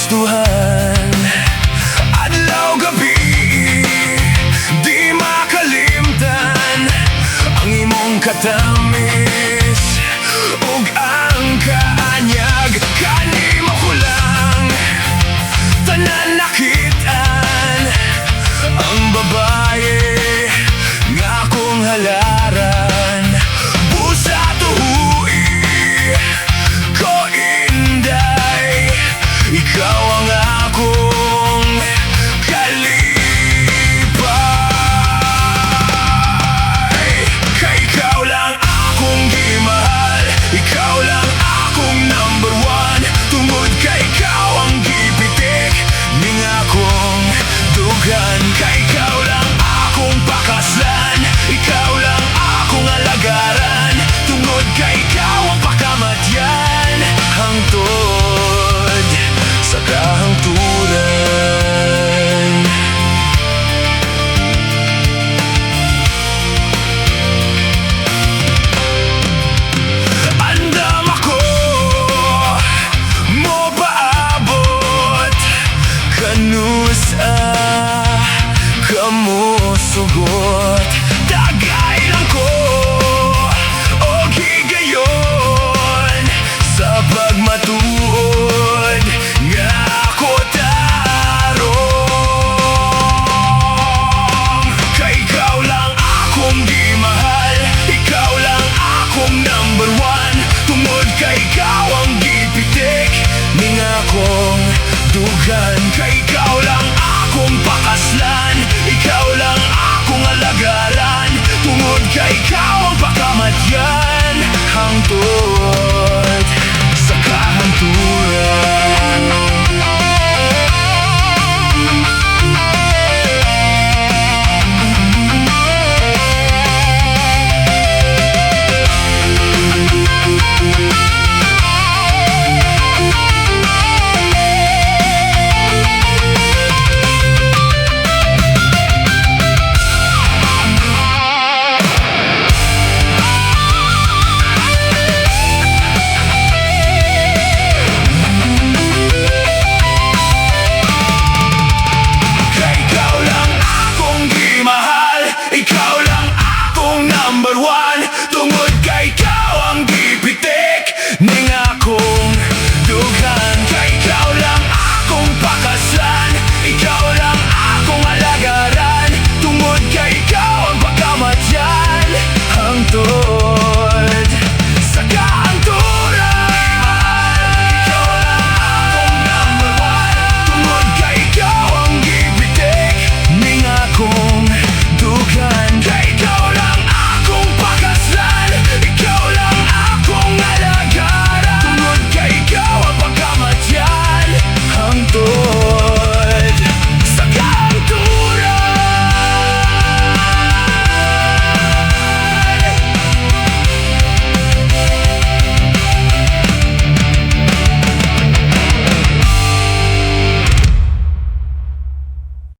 nagustuhan. Adlaw gabi, di makalimtan ang imong katamis ug ang kaanyag. Kanimo ko lang tanan nakitaan ang babae nga akong halaran. Busa tuhui ko inday, ikaw ang akong kalipay. Kay ikaw lang akong gimahal, ikaw lang akong number one. Tungod kay ikaw ang gipitik ning akong dugan. Kay ikaw lang akong pakaslan, ikaw lang akong alagaran. Tungod kay ikaw ang pakamatyan, hangtod sa kahangturan. Andam ako mo paabot kanusa kamo sugot.